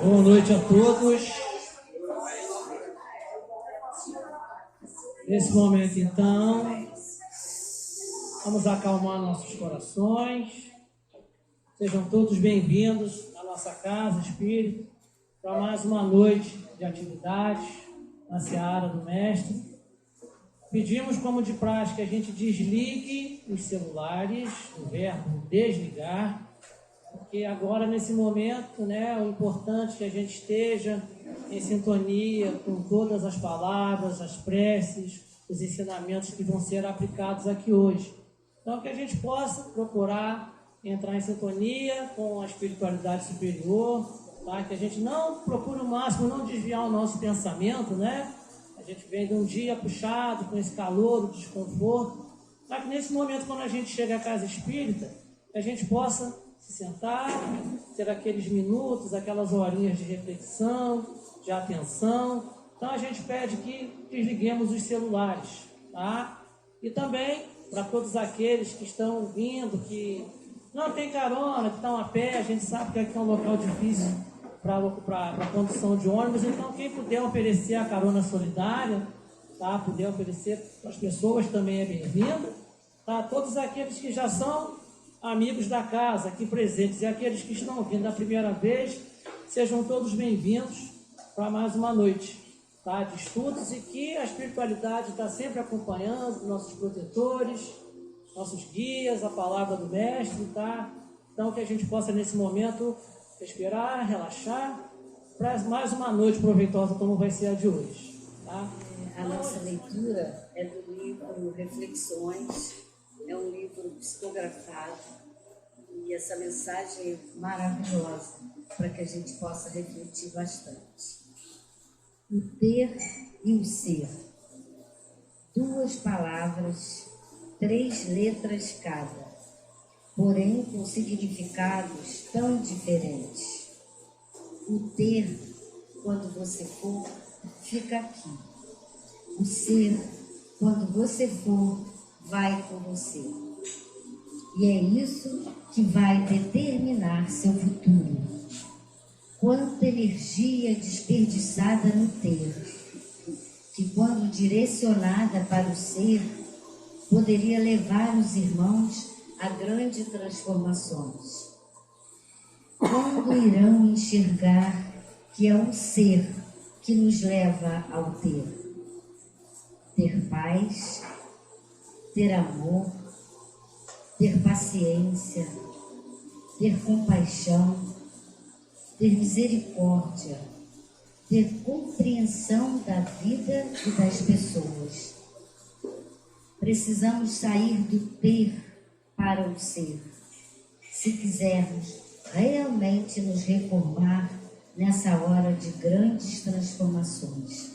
Boa noite a todos. Nesse momento, então, vamos acalmar nossos corações. Sejam todos bem-vindos à nossa casa espírita para mais uma noite de atividades na seara do Mestre. Pedimos, como de praxe, que a gente desligue os celulares, o verbo desligar, porque agora, nesse momento, o importante é que a gente esteja em sintonia com todas as palavras, as preces, os ensinamentos que vão ser aplicados aqui hoje. Então, que a gente possa procurar entrar em sintonia com a espiritualidade superior, tá? Que a gente não procure o máximo não desviar o nosso pensamento, A gente vem de um dia puxado, com esse calor, o desconforto, para que nesse momento, quando a gente chega à casa espírita, a gente possa se sentar, ter aqueles minutos, aquelas horinhas de reflexão, de atenção. Então a gente pede que desliguemos os celulares, tá? E também para todos aqueles que estão vindo, que não tem carona, que estão a pé, a gente sabe que aqui é um local difícil para a condução de ônibus, então quem puder oferecer a carona solidária, tá? Puder oferecer para as pessoas também é bem-vindo, tá? Todos aqueles que já são amigos da casa aqui presentes e aqueles que estão vindo a primeira vez, sejam todos bem-vindos para mais uma noite, tá? De estudos, e que a espiritualidade está sempre acompanhando nossos protetores, nossos guias, a palavra do Mestre, tá? Então que a gente possa nesse momento respirar, relaxar, para mais uma noite proveitosa como vai ser a de hoje, tá? A nossa leitura é do livro Reflexões, é um livro psicografado, e essa mensagem é maravilhosa para que a gente possa refletir bastante. O ter e o ser, 2 palavras, 3 letras cada, porém com significados tão diferentes. O ter, quando você for, fica aqui. O ser, quando você for, vai com você. E é isso que vai determinar seu futuro. Quanta energia desperdiçada no ter, que quando direcionada para o ser, poderia levar os irmãos a grandes transformações. Quando irão enxergar que é um ser que nos leva ao ter? Ter paz, ter amor, ter paciência, ter compaixão, ter misericórdia, ter compreensão da vida e das pessoas. Precisamos sair do ter para o ser, se quisermos realmente nos reformar nessa hora de grandes transformações.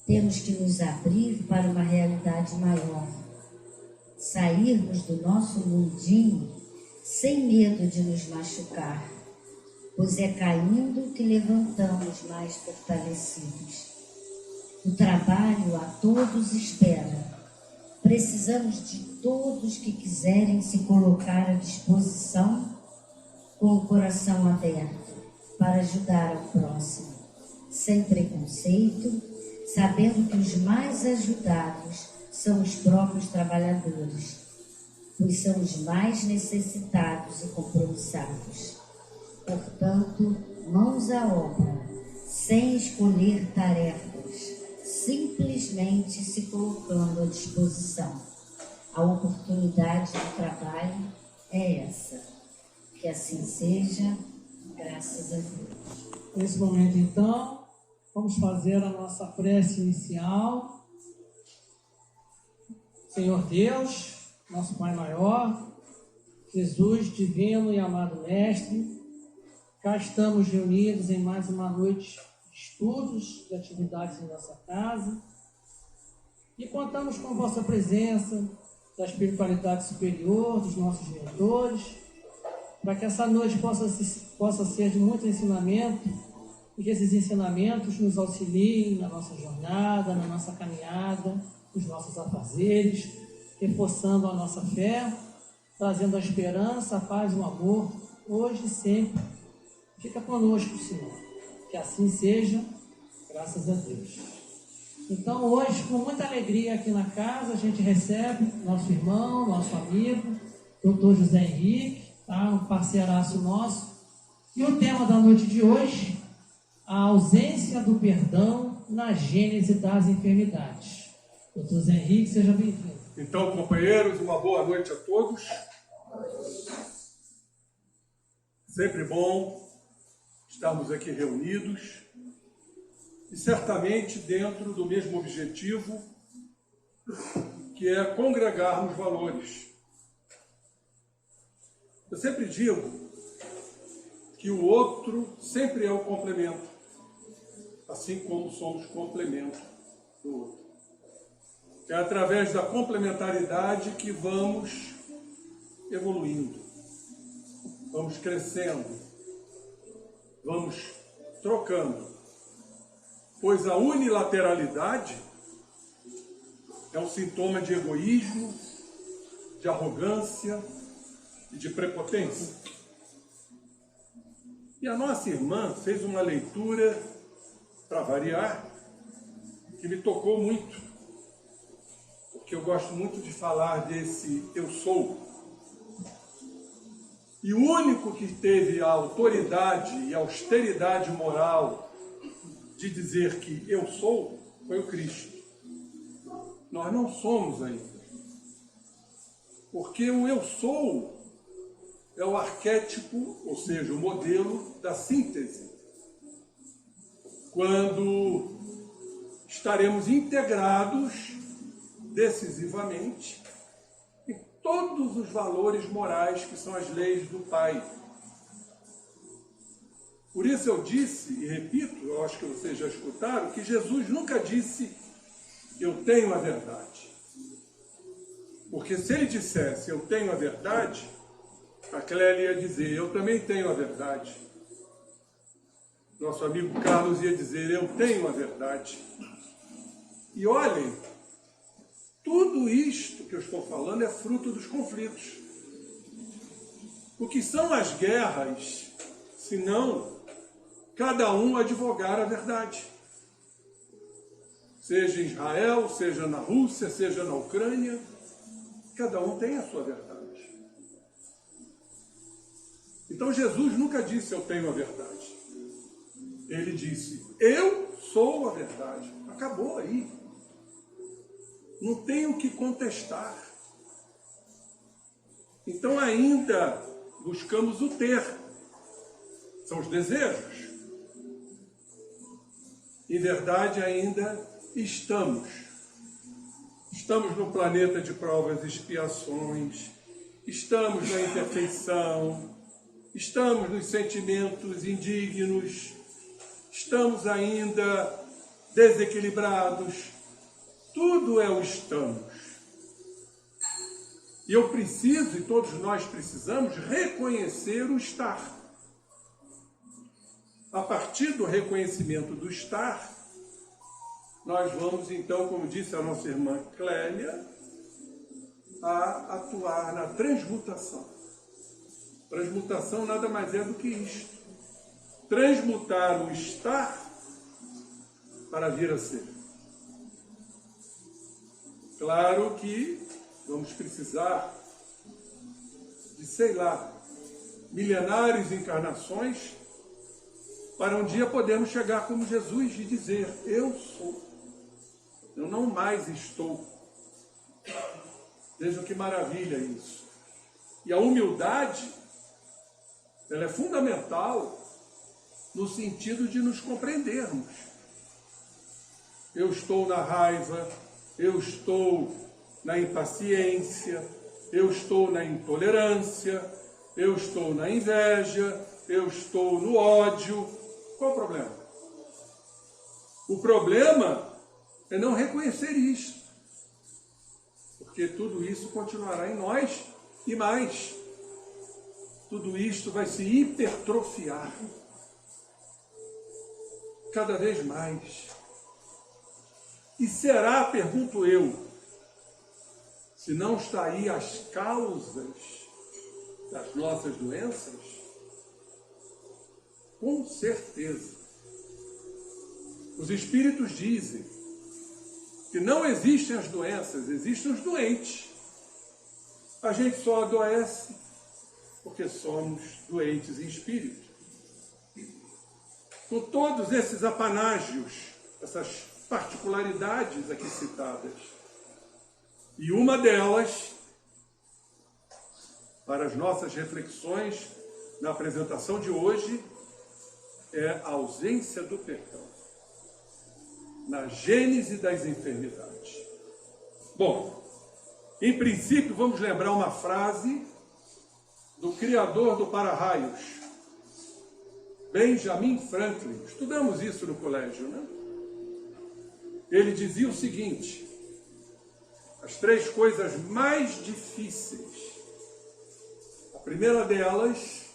Temos que nos abrir para uma realidade maior, sairmos do nosso mundinho sem medo de nos machucar, pois é caindo que levantamos mais fortalecidos. O trabalho a todos espera. Precisamos de todos que quiserem se colocar à disposição com o coração aberto para ajudar ao próximo, sem preconceito, sabendo que os mais ajudados são os próprios trabalhadores, pois são os mais necessitados e compromissados. Portanto, mãos à obra, sem escolher tarefas, simplesmente se colocando à disposição. A oportunidade do trabalho é essa. Que assim seja, graças a Deus. Nesse momento, então, vamos fazer a nossa prece inicial. Senhor Deus, nosso Pai maior, Jesus, divino e amado Mestre, cá estamos reunidos em mais uma noite de estudos, de atividades em nossa casa, e contamos com vossa presença, da espiritualidade superior, dos nossos mentores, para que essa noite possa ser de muito ensinamento, e que esses ensinamentos nos auxiliem na nossa jornada, na nossa caminhada, nos nossos afazeres, reforçando a nossa fé, trazendo a esperança, a paz e o amor, hoje e sempre, Fica conosco, Senhor. Que assim seja, graças a Deus. Então, hoje, com muita alegria aqui na casa, a gente recebe nosso irmão, nosso amigo, Dr. José Henrique, tá? Um parceiraço nosso. E o tema da noite de hoje, a ausência do perdão na gênese das enfermidades. Dr. José Henrique, seja bem-vindo. Então, companheiros, uma boa noite a todos. Sempre bom estarmos aqui reunidos e certamente dentro do mesmo objetivo, que é congregarmos valores. Eu sempre digo que o outro sempre é o complemento, assim como somos complemento do outro. É através da complementaridade que vamos evoluindo, vamos crescendo, vamos trocando. Pois a unilateralidade é um sintoma de egoísmo, de arrogância e de prepotência. E a nossa irmã fez uma leitura, para variar, que me tocou muito, porque eu gosto muito de falar desse eu sou. E o único que teve a autoridade e a austeridade moral de dizer que eu sou foi o Cristo. Nós não somos ainda. Porque o eu sou é o arquétipo, ou seja, o modelo da síntese. Quando estaremos integrados decisivamente em todos os valores morais que são as leis do Pai. Por isso eu disse, e repito, eu acho que vocês já escutaram, que Jesus nunca disse, eu tenho a verdade. Porque se ele dissesse, eu tenho a verdade, a Clélia ia dizer, eu também tenho a verdade. Nosso amigo Carlos ia dizer, eu tenho a verdade. E olhem, tudo isto que eu estou falando é fruto dos conflitos. O que são as guerras, se não cada um advogar a verdade? Seja em Israel, seja na Rússia, seja na Ucrânia, cada um tem a sua verdade. Então Jesus nunca disse, eu tenho a verdade. Ele disse, eu sou a verdade. Acabou aí. Não tem o que contestar. Então ainda buscamos o ter. São os desejos. Em verdade ainda estamos. Estamos no planeta de provas e expiações. Estamos na imperfeição. Estamos nos sentimentos indignos. Estamos ainda desequilibrados. Tudo é o estamos. E eu preciso, e todos nós precisamos, reconhecer o estar. A partir do reconhecimento do estar, nós vamos então, como disse a nossa irmã Clélia, a atuar na transmutação. Transmutação nada mais é do que isto. Transmutar o estar para vir a ser. Claro que vamos precisar de, sei lá, milenares encarnações para um dia podermos chegar como Jesus e dizer, eu sou. Eu não mais estou. Vejam que maravilha isso. E a humildade, ela é fundamental no sentido de nos compreendermos. Eu estou na raiva, eu estou na impaciência, eu estou na intolerância, eu estou na inveja, eu estou no ódio. Qual o problema? O problema é não reconhecer isso, porque tudo isso continuará em nós e mais. Tudo isto vai se hipertrofiar cada vez mais. E será, pergunto eu, se não está aí as causas das nossas doenças? Com certeza. Os espíritos dizem que não existem as doenças, existem os doentes. A gente só adoece porque somos doentes em espírito. Com todos esses apanágios, essas particularidades aqui citadas. E uma delas, para as nossas reflexões na apresentação de hoje, é a ausência do perdão na gênese das enfermidades. Bom, em princípio, vamos lembrar uma frase do criador do para-raios, Benjamin Franklin. Estudamos isso no colégio, né? Ele dizia o seguinte: as 3 coisas mais difíceis. A primeira delas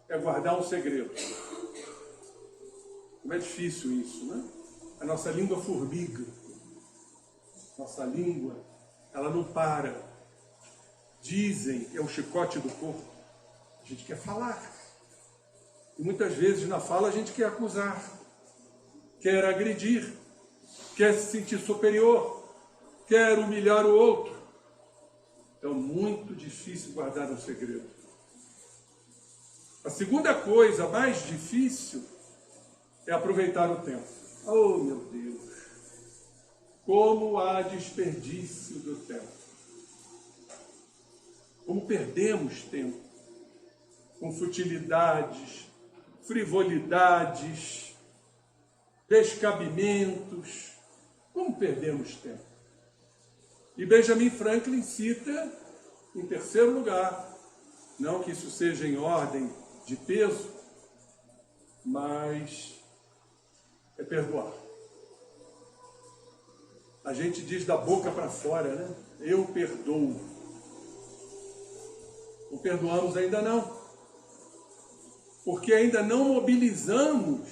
é guardar um segredo. Como é difícil isso, né? A nossa língua formiga. Nossa língua, ela não para. Dizem, é o chicote do corpo. A gente quer falar. E muitas vezes na fala a gente quer acusar, quer agredir, quer se sentir superior, quer humilhar o outro. É muito difícil guardar um segredo. A segunda coisa mais difícil é aproveitar o tempo. Oh, meu Deus! Como há desperdício do tempo. Como perdemos tempo com futilidades, frivolidades, descabimentos. Como perdemos tempo? E Benjamin Franklin cita, em terceiro lugar, não que isso seja em ordem de peso, mas é perdoar. A gente diz da boca para fora, né? Eu perdoo. Não perdoamos ainda não. Porque ainda não mobilizamos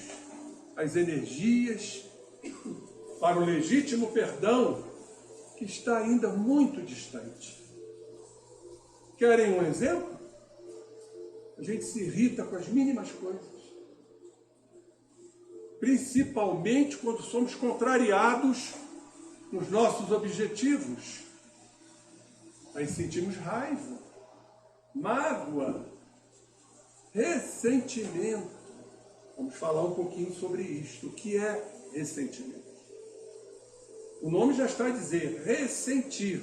as energias para o legítimo perdão que está ainda muito distante. Querem um exemplo? A gente se irrita com as mínimas coisas. Principalmente quando somos contrariados nos nossos objetivos. Aí sentimos raiva, mágoa, ressentimento. Vamos falar um pouquinho sobre isto. O que é ressentimento? O nome já está a dizer ressentir.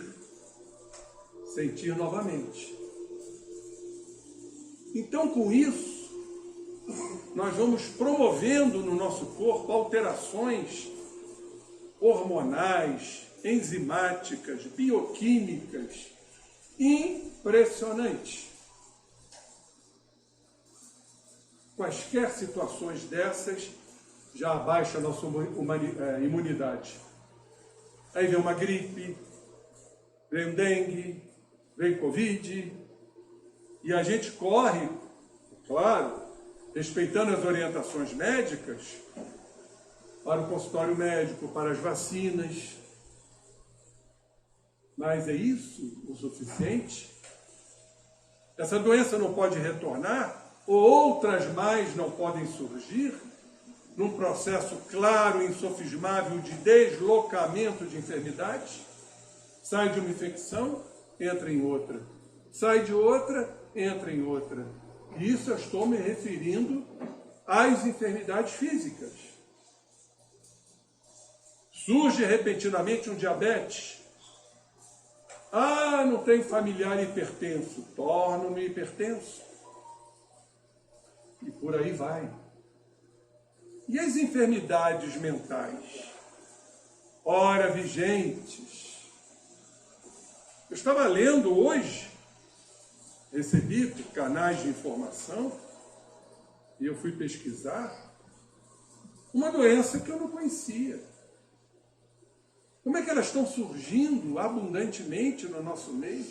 Sentir novamente. Então, com isso, nós vamos promovendo no nosso corpo alterações hormonais, enzimáticas, bioquímicas, impressionantes. Quaisquer situações dessas já abaixa a nossa imunidade. Aí vem uma gripe, vem um dengue, vem Covid, e a gente corre, claro, respeitando as orientações médicas, para o consultório médico, para as vacinas. Mas é isso o suficiente? Essa doença não pode retornar? Ou outras mais não podem surgir? Num processo claro e insofismável de deslocamento de enfermidades? Sai de uma infecção, entra em outra. Sai de outra, entra em outra. E isso eu estou me referindo às enfermidades físicas. Surge repentinamente um diabetes. Ah, não tenho familiar hipertenso. Torno-me hipertenso. E por aí vai. E as enfermidades mentais? Ora, vigentes. Eu estava lendo hoje, recebi canais de informação, e eu fui pesquisar uma doença que eu não conhecia. Como é que elas estão surgindo abundantemente no nosso meio?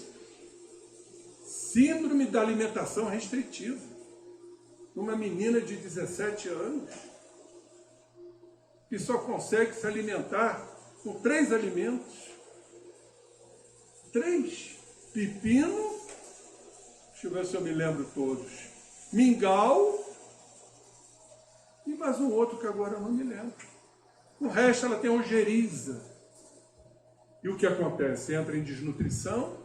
Síndrome da alimentação restritiva. Uma menina de 17 anos que só consegue se alimentar com 3 alimentos. 3. Pepino, deixa eu ver se eu me lembro todos. Mingau mais um outro que agora eu não me lembro. O resto ela tem ojeriza. E o que acontece? Entra em desnutrição,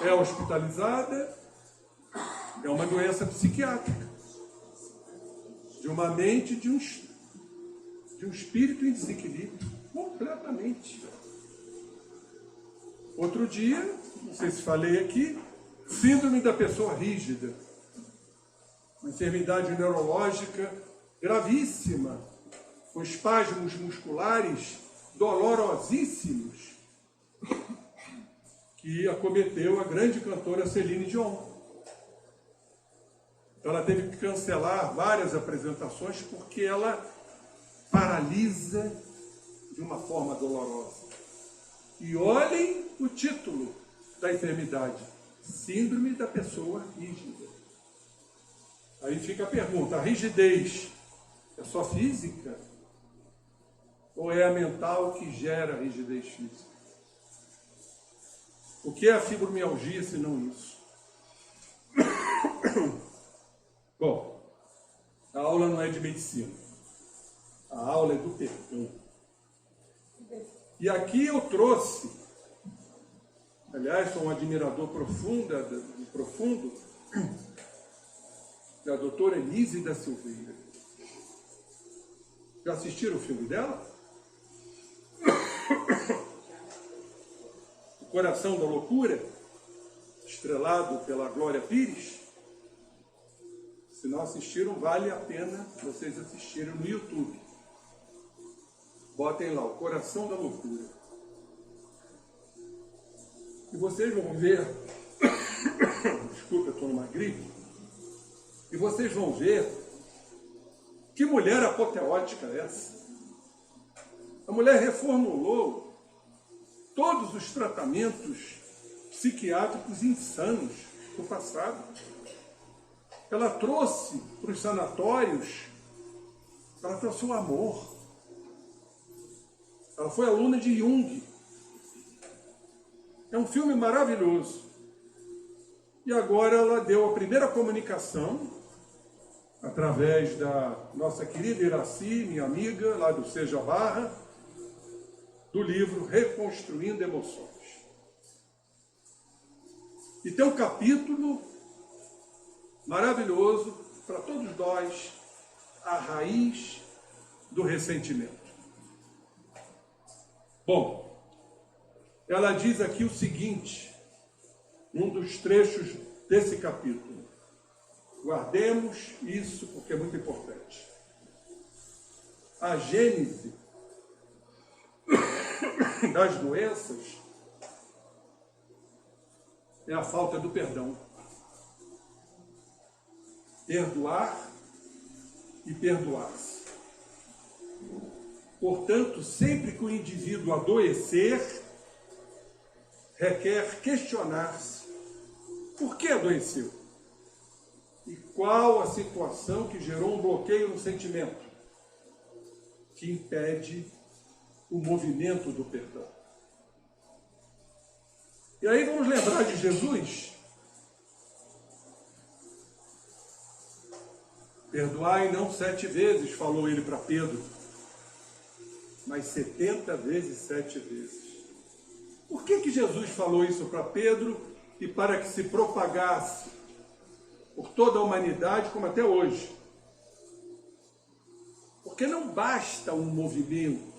é hospitalizada, é uma doença psiquiátrica, de uma mente, de um espírito em desequilíbrio, completamente. Outro dia, não sei se falei aqui, síndrome da pessoa rígida, uma enfermidade neurológica gravíssima, com espasmos musculares dolorosíssimos, que acometeu a grande cantora Celine Dion. Ela teve que cancelar várias apresentações porque ela paralisa de uma forma dolorosa. E olhem o título da enfermidade: Síndrome da pessoa rígida. Aí fica a pergunta: a rigidez é só física? Ou é a mental que gera a rigidez física? O que é a fibromialgia se não isso? Bom, a aula não é de medicina. A aula é do perdão. E aqui eu trouxe, aliás, sou um admirador profundo da doutora Elise da Silveira. Já assistiram o filme dela? O Coração da Loucura, estrelado pela Glória Pires. Se não assistiram, vale a pena vocês assistirem no YouTube. Botem lá, O Coração da Loucura. E vocês vão ver, desculpa, eu estou numa gripe, e vocês vão ver que mulher apoteótica é essa. A mulher reformulou todos os tratamentos psiquiátricos insanos do passado. Ela trouxe para os sanatórios, ela trouxe o amor. Ela foi aluna de Jung. É um filme maravilhoso. E agora ela deu a primeira comunicação, através da nossa querida Iraci, minha amiga, lá do Seja Barra, do livro Reconstruindo Emoções. E tem um capítulo maravilhoso para todos nós, a raiz do ressentimento. Bom, ela diz aqui o seguinte, um dos trechos desse capítulo. Guardemos isso porque é muito importante. A gênese das doenças é a falta do perdão. Perdoar e perdoar-se. Portanto, sempre que o indivíduo adoecer, requer questionar-se: por que adoeceu? E qual a situação que gerou um bloqueio no sentimento, que impede o movimento do perdão? E aí vamos lembrar de Jesus. Perdoai não 7 vezes, falou ele para Pedro, mas 70 vezes 7 vezes. Por que Jesus falou isso para Pedro e para que se propagasse por toda a humanidade, como até hoje? Porque não basta um movimento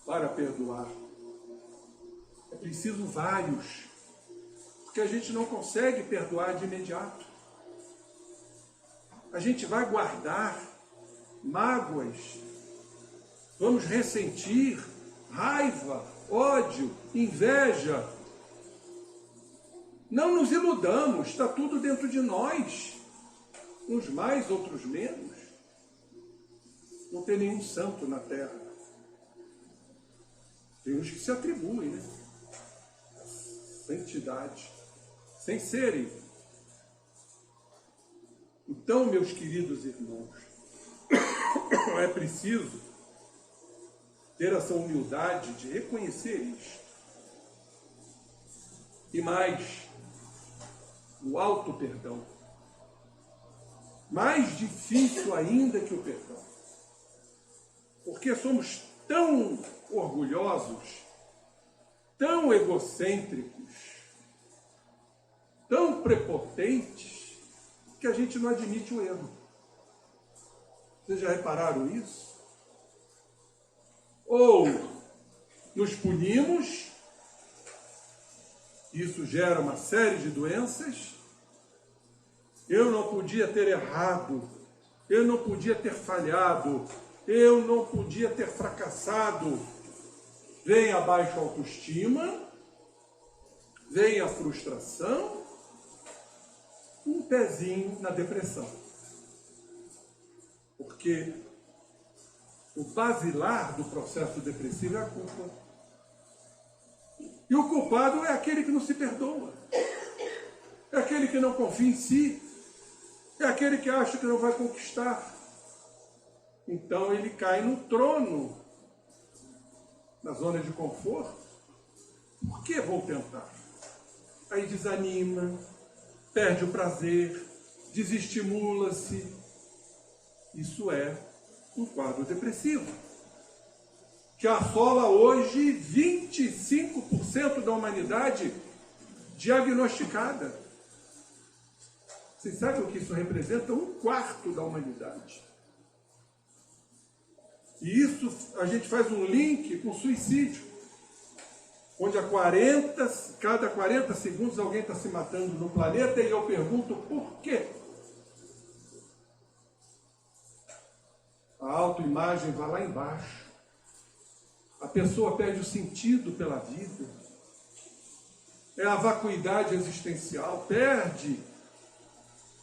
para perdoar. É preciso vários. Porque a gente não consegue perdoar de imediato. A gente vai guardar mágoas, vamos ressentir raiva, ódio, inveja. Não nos iludamos, está tudo dentro de nós. Uns mais, outros menos. Não tem nenhum santo na terra. Tem uns que se atribuem, né? Santidade, sem serem. Então, meus queridos irmãos, é preciso ter essa humildade de reconhecer isto. E mais, o auto-perdão. mais difícil ainda que o perdão. Porque somos tão orgulhosos, tão egocêntricos, tão prepotentes, que a gente não admite o erro. Vocês já repararam isso? Ou nos punimos, isso gera uma série de doenças. Eu não podia ter errado, eu não podia ter falhado, eu não podia ter fracassado. Vem a baixa autoestima, vem a frustração, um pezinho na depressão. Porque o basilar do processo depressivo é a culpa. E o culpado é aquele que não se perdoa. É aquele que não confia em si. É aquele que acha que não vai conquistar. Então ele cai no trono, na zona de conforto. Por que vou tentar? Aí desanima, perde o prazer, desestimula-se. Isso é um quadro depressivo, que assola hoje 25% da humanidade diagnosticada. Vocês sabem o que isso representa? 1/4 da humanidade. E isso a gente faz um link com suicídio, onde cada 40 segundos alguém está se matando no planeta, e eu pergunto por quê? A autoimagem vai lá embaixo. A pessoa perde o sentido pela vida. É a vacuidade existencial, perde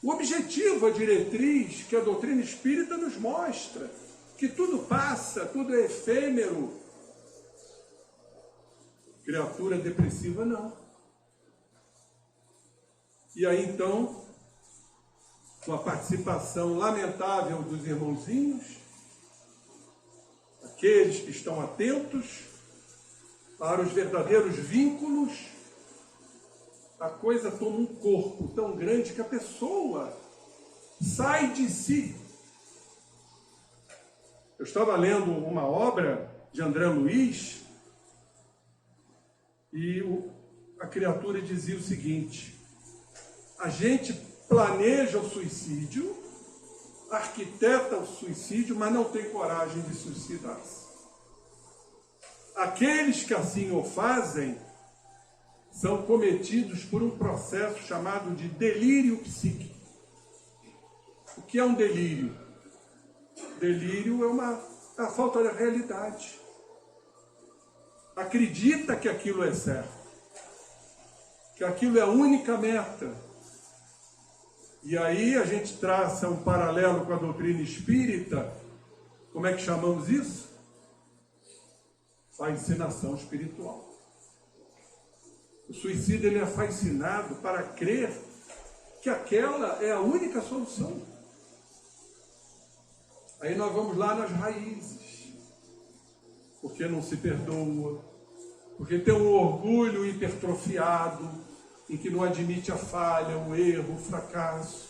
o objetivo, a diretriz que a doutrina espírita nos mostra, que tudo passa, tudo é efêmero. Criatura depressiva não. E aí então, com a participação lamentável dos irmãozinhos, aqueles que estão atentos para os verdadeiros vínculos, a coisa toma um corpo tão grande que a pessoa sai de si. Eu estava lendo uma obra de André Luiz e a criatura dizia o seguinte: a gente planeja o suicídio, arquiteta o suicídio, mas não tem coragem de suicidar-se. Aqueles que assim o fazem são cometidos por um processo chamado de delírio psíquico. O que é um delírio? Delírio é a falta da realidade. Acredita que aquilo é certo, que aquilo é a única meta. E aí a gente traça um paralelo com a doutrina espírita. Como é que chamamos isso? Fascinação espiritual. O suicida ele é fascinado para crer que aquela é a única solução. Aí nós vamos lá nas raízes. Porque não se perdoa, porque tem um orgulho hipertrofiado, em que não admite a falha, o erro, o fracasso.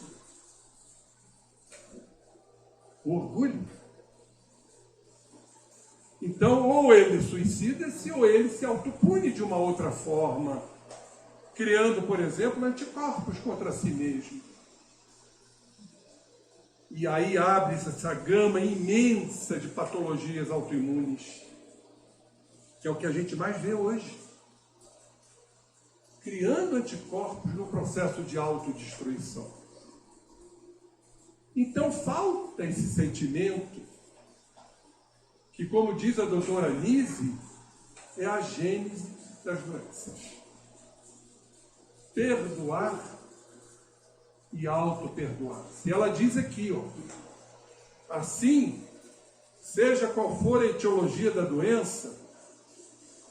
O orgulho. Então, ou ele suicida-se, ou ele se autopune de uma outra forma, criando, por exemplo, anticorpos contra si mesmo. E aí abre-se essa gama imensa de patologias autoimunes, que é o que a gente mais vê hoje. Criando anticorpos no processo de autodestruição. Então falta esse sentimento, que, como diz a doutora Nise, é a gênese das doenças. Perdoar e auto-perdoar-se. Ela diz aqui, assim, seja qual for a etiologia da doença,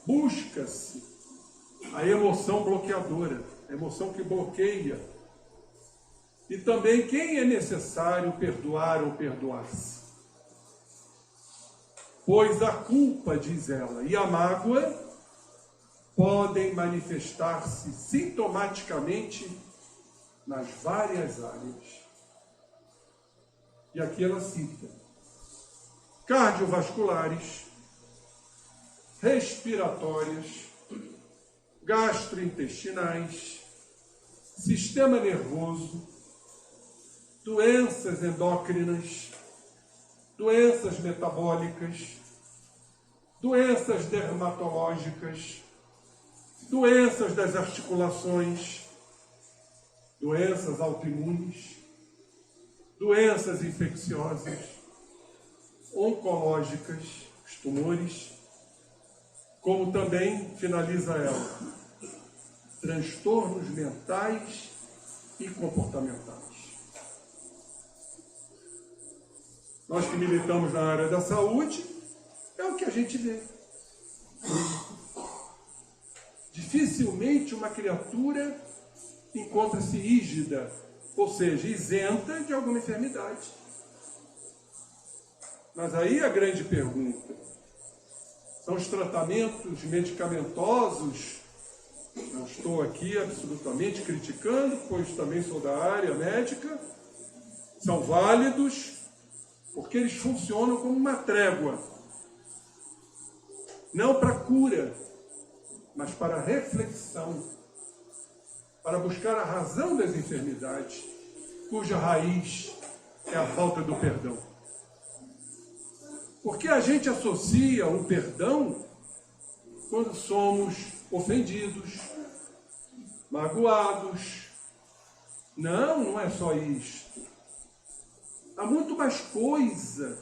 busca-se a emoção bloqueadora, a emoção que bloqueia. E também quem é necessário perdoar ou perdoar-se. Pois a culpa, diz ela, e a mágoa podem manifestar-se sintomaticamente nas várias áreas. E aqui ela cita: cardiovasculares, respiratórias, gastrointestinais, sistema nervoso, doenças endócrinas, doenças metabólicas, doenças dermatológicas, doenças das articulações, doenças autoimunes, doenças infecciosas, oncológicas, os tumores, como também, finaliza ela, transtornos mentais e comportamentais. Nós que militamos na área da saúde, é o que a gente vê. Dificilmente uma criatura encontra-se rígida, ou seja, isenta de alguma enfermidade. Mas aí a grande pergunta: são os tratamentos medicamentosos? Não estou aqui absolutamente criticando, pois também sou da área médica. São válidos, porque eles funcionam como uma trégua. Não para cura, mas para reflexão, para buscar a razão das enfermidades, cuja raiz é a falta do perdão. Porque a gente associa o perdão quando somos ofendidos, magoados. Não, não é só isto. Há muito mais coisa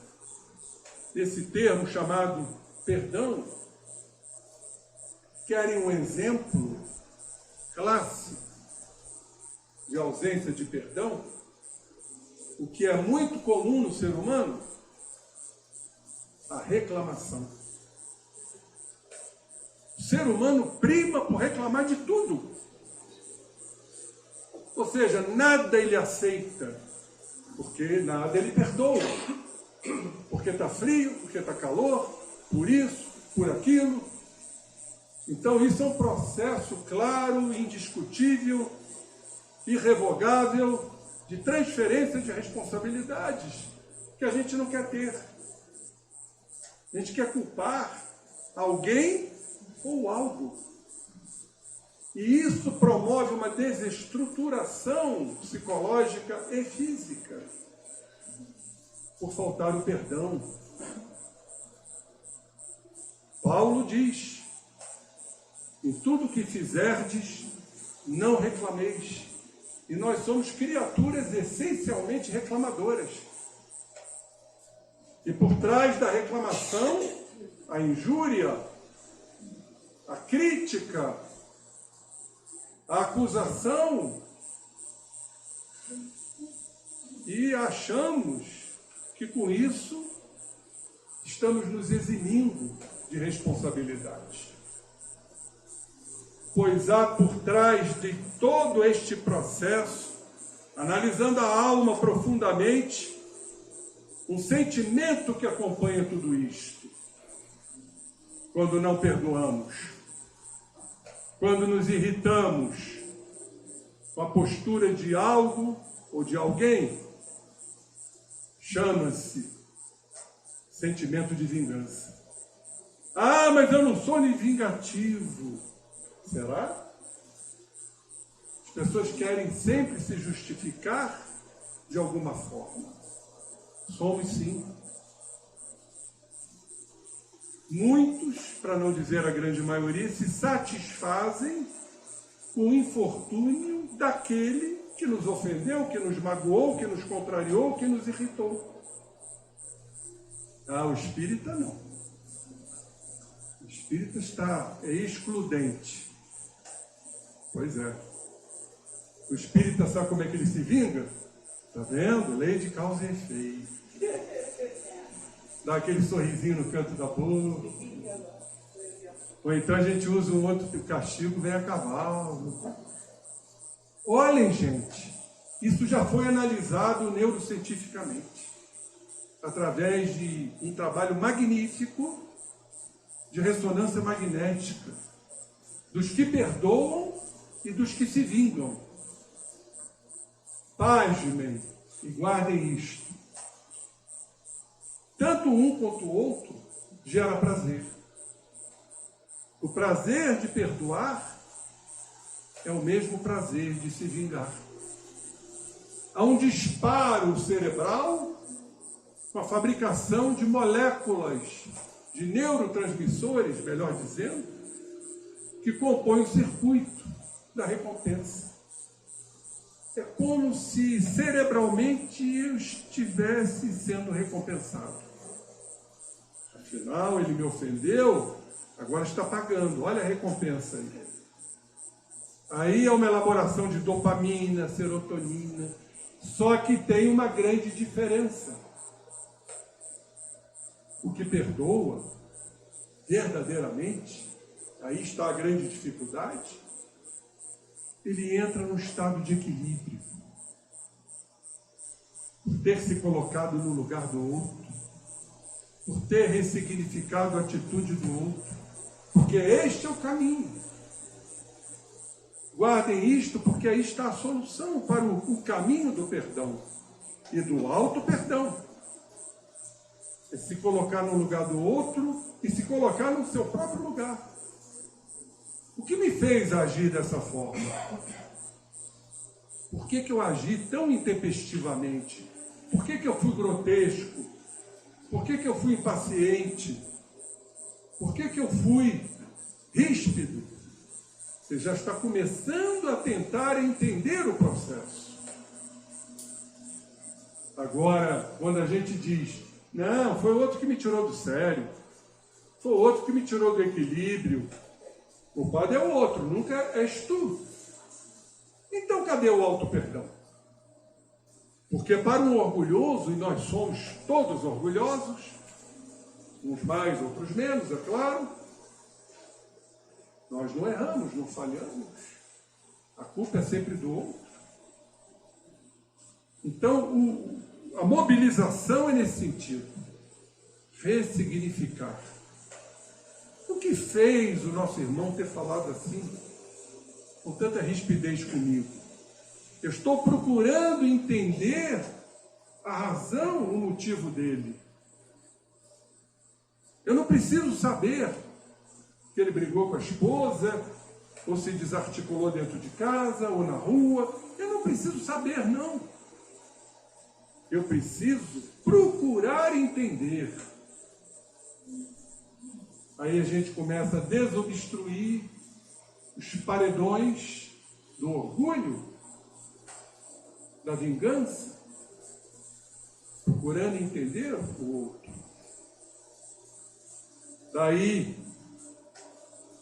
nesse termo chamado perdão. Querem um exemplo clássico de ausência de perdão? O que é muito comum no ser humano? A reclamação. O ser humano prima por reclamar de tudo. Ou seja, nada ele aceita, porque nada ele perdoa. Porque está frio, porque está calor, por isso, por aquilo. Então isso é um processo claro, indiscutível, irrevogável, de transferência de responsabilidades que a gente não quer ter. A gente quer culpar alguém ou algo. E isso promove uma desestruturação psicológica e física, por faltar o perdão. Paulo diz: em tudo que fizerdes, não reclameis. E nós somos criaturas essencialmente reclamadoras. E por trás da reclamação, a injúria, a crítica, a acusação. E achamos que com isso estamos nos eximindo de responsabilidade. Pois há por trás de todo este processo, analisando a alma profundamente, um sentimento que acompanha tudo isto. Quando não perdoamos, quando nos irritamos com a postura de algo ou de alguém, chama-se sentimento de vingança. Ah, mas eu não sou nem vingativo. Será? As pessoas querem sempre se justificar de alguma forma. Somos sim. Muitos, para não dizer a grande maioria, se satisfazem com o infortúnio daquele que nos ofendeu, que nos magoou, que nos contrariou, que nos irritou. Ah, o espírita não. O espírita é excludente. Pois é. O espírita sabe como é que ele se vinga? Está vendo? Lei de causa e efeito. Dá aquele sorrisinho no canto da boca. Ou então a gente usa um outro castigo, vem a cavalo. Olhem, gente, isso já foi analisado neurocientificamente, através de um trabalho magnífico de ressonância magnética, dos que perdoam e dos que se vingam. Pasmem e guardem isto. tanto um quanto o outro gera prazer. O prazer de perdoar é o mesmo prazer de se vingar. Há um disparo cerebral com a fabricação de moléculas, de neurotransmissores, melhor dizendo, que compõem o circuito da recompensa. É como se cerebralmente eu estivesse sendo recompensado. Afinal, ele me ofendeu, agora está pagando. Olha a recompensa aí. Aí é uma elaboração de dopamina, serotonina. Só que tem uma grande diferença. O que perdoa, verdadeiramente, aí está a grande dificuldade, ele entra num estado de equilíbrio. Por ter se colocado no lugar do outro, por ter ressignificado a atitude do outro, porque este é o caminho. Guardem isto, porque aí está a solução para o caminho do perdão e do auto-perdão. É se colocar no lugar do outro e se colocar no seu próprio lugar. O que me fez agir dessa forma? Por que eu agi tão intempestivamente? Por que eu fui grotesco? Por que eu fui impaciente? Por que eu fui ríspido? Você já está começando a tentar entender o processo. Agora, quando a gente diz, não, foi outro que me tirou do sério, foi outro que me tirou do equilíbrio, o culpado é o outro, nunca és tu. Então, cadê o auto-perdão? Porque para um orgulhoso, e nós somos todos orgulhosos, uns mais, outros menos, é claro, nós não erramos, não falhamos. A culpa é sempre do outro. Então, a mobilização é nesse sentido. Ressignificar. O que fez o nosso irmão ter falado assim, com tanta rispidez comigo? Eu estou procurando entender a razão, o motivo dele. Eu não preciso saber que ele brigou com a esposa, ou se desarticulou dentro de casa, ou na rua. Eu não preciso saber, não. Eu preciso procurar entender. Aí a gente começa a desobstruir os paredões do orgulho, da vingança, procurando entender o outro. Daí,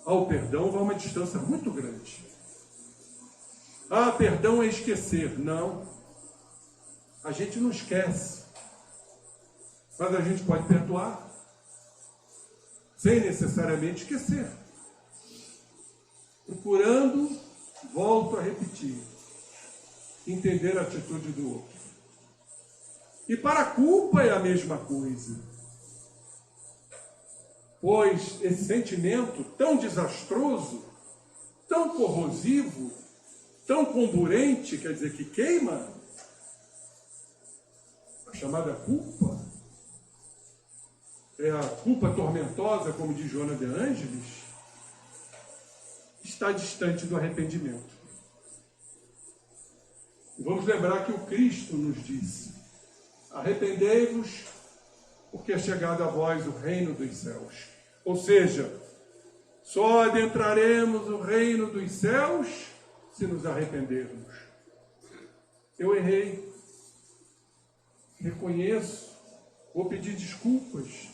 ao perdão vai uma distância muito grande. Ah, perdão é esquecer. Não. A gente não esquece. Mas a gente pode perdoar. Sem necessariamente esquecer. Procurando, volto a repetir, entender a atitude do outro. E para a culpa é a mesma coisa. Pois esse sentimento tão desastroso, tão corrosivo, tão comburente, quer dizer, que queima, a chamada culpa, é a culpa tormentosa, como diz Joana de Ângeles, está distante do arrependimento. E vamos lembrar que o Cristo nos disse, arrependei-vos, porque é chegado a vós o reino dos céus. Ou seja, só adentraremos o reino dos céus se nos arrependermos. Eu errei. Reconheço. Vou pedir desculpas.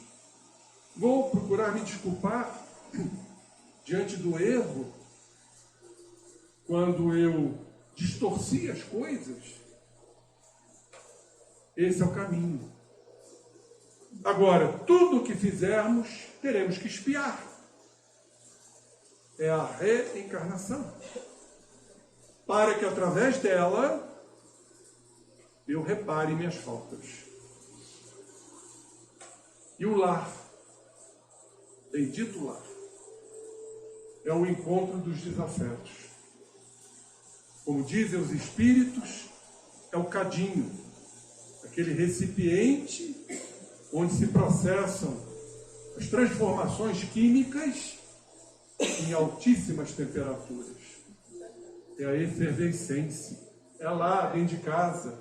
Vou procurar me desculpar diante do erro quando eu distorci as coisas. Esse é o caminho. Agora, tudo o que fizermos, teremos que expiar. É a reencarnação. Para que, através dela, eu repare minhas faltas. E o lar, bendito lar, é o encontro dos desafetos. Como dizem os espíritos, é o cadinho, aquele recipiente onde se processam as transformações químicas em altíssimas temperaturas. É a efervescência. É lá, dentro de casa.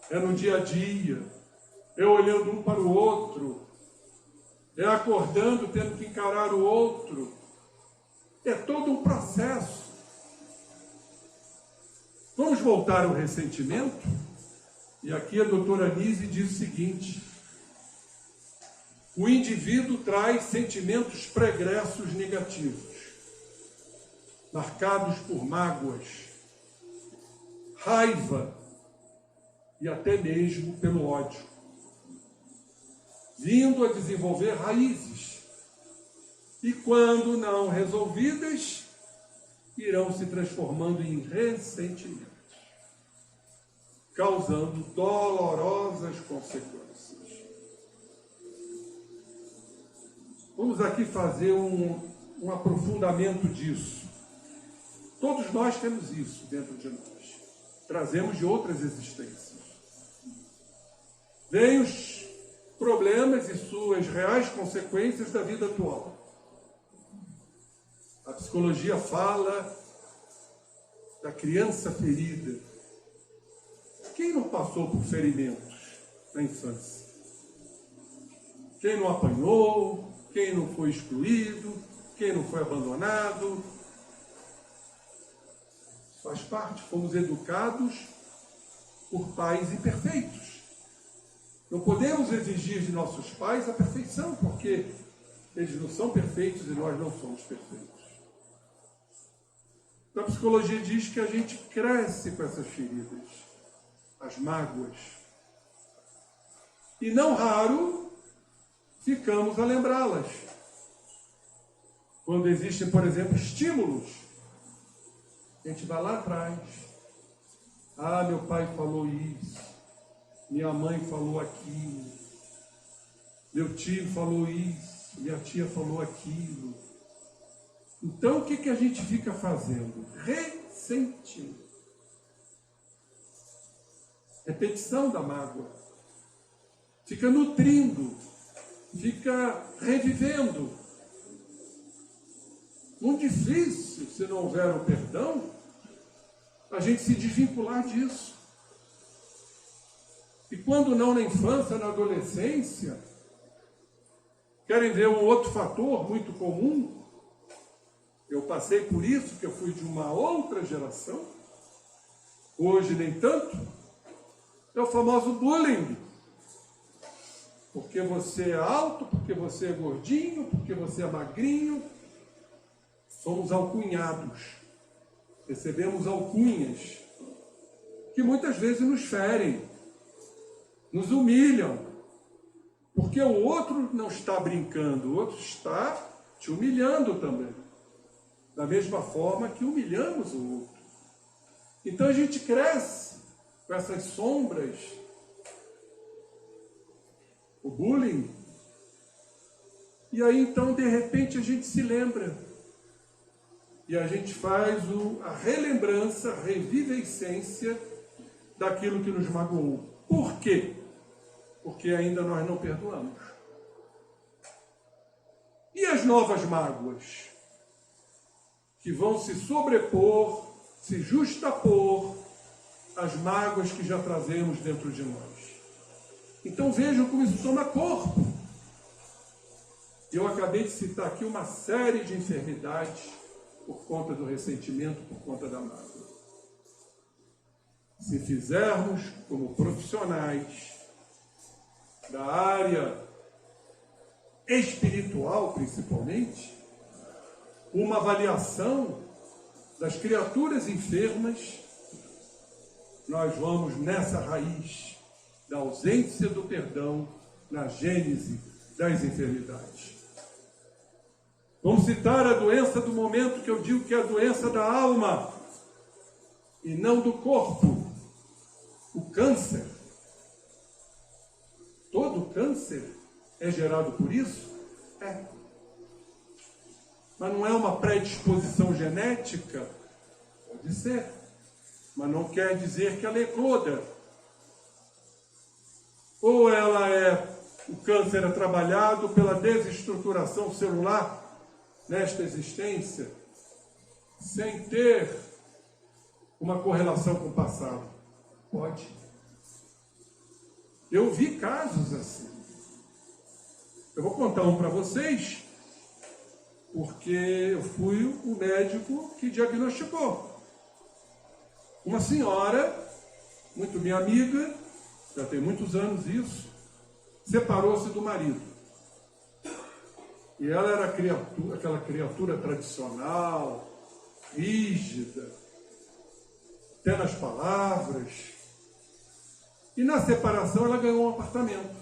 É no dia a dia. É olhando um para o outro. É acordando, tendo que encarar o outro. É todo um processo. Vamos voltar ao ressentimento? E aqui a doutora Nise diz o seguinte: o indivíduo traz sentimentos pregressos negativos, marcados por mágoas, raiva e até mesmo pelo ódio, vindo a desenvolver raízes, e quando não resolvidas, irão se transformando em ressentimentos, causando dolorosas consequências. Vamos aqui fazer um aprofundamento disso. Todos nós temos isso dentro de nós. Trazemos de outras existências. Vêm os problemas e suas reais consequências da vida atual. A psicologia fala da criança ferida. Quem não passou por ferimentos na infância? Quem não apanhou? Quem não foi excluído? Quem não foi abandonado? Faz parte, fomos educados por pais imperfeitos. Não podemos exigir de nossos pais a perfeição, porque eles não são perfeitos e nós não somos perfeitos. A psicologia diz que a gente cresce com essas feridas, as mágoas. E não raro, ficamos a lembrá-las. Quando existem, por exemplo, estímulos, a gente vai lá atrás. Ah, meu pai falou isso, minha mãe falou aquilo, meu tio falou isso, minha tia falou aquilo. Então, o que a gente fica fazendo? Ressentindo. Repetição da mágoa. Fica nutrindo, fica revivendo. Muito difícil, se não houver o perdão, a gente se desvincular disso. E quando não na infância, na adolescência, querem ver um outro fator muito comum? Eu passei por isso, que eu fui de uma outra geração, hoje nem tanto, é o famoso bullying. Porque você é alto, porque você é gordinho, porque você é magrinho, somos alcunhados, recebemos alcunhas, que muitas vezes nos ferem, nos humilham, porque o outro não está brincando, o outro está te humilhando também. Da mesma forma que humilhamos o outro. Então a gente cresce com essas sombras. O bullying. E aí então de repente a gente se lembra. E a gente faz a relembrança, a revivescência daquilo que nos magoou. Por quê? Porque ainda nós não perdoamos. E as novas mágoas? Que vão se sobrepor, se justapor às mágoas que já trazemos dentro de nós. Então vejam como isso toma corpo. Eu acabei de citar aqui uma série de enfermidades por conta do ressentimento, por conta da mágoa. Se fizermos como profissionais da área espiritual, principalmente, uma avaliação das criaturas enfermas, nós vamos nessa raiz da ausência do perdão, na gênese das enfermidades. Vamos citar a doença do momento, que eu digo que é a doença da alma, e não do corpo, o câncer. Todo câncer é gerado por isso? É. Mas não é uma predisposição genética? Pode ser. Mas não quer dizer que ela ecloda. Ou ela é o câncer é trabalhado pela desestruturação celular nesta existência, sem ter uma correlação com o passado? Pode. Eu vi casos assim. Eu vou contar um para vocês, porque eu fui o médico que diagnosticou. Uma senhora, muito minha amiga, já tem muitos anos isso, separou-se do marido. E ela era aquela criatura tradicional, rígida, até nas palavras. E na separação ela ganhou um apartamento.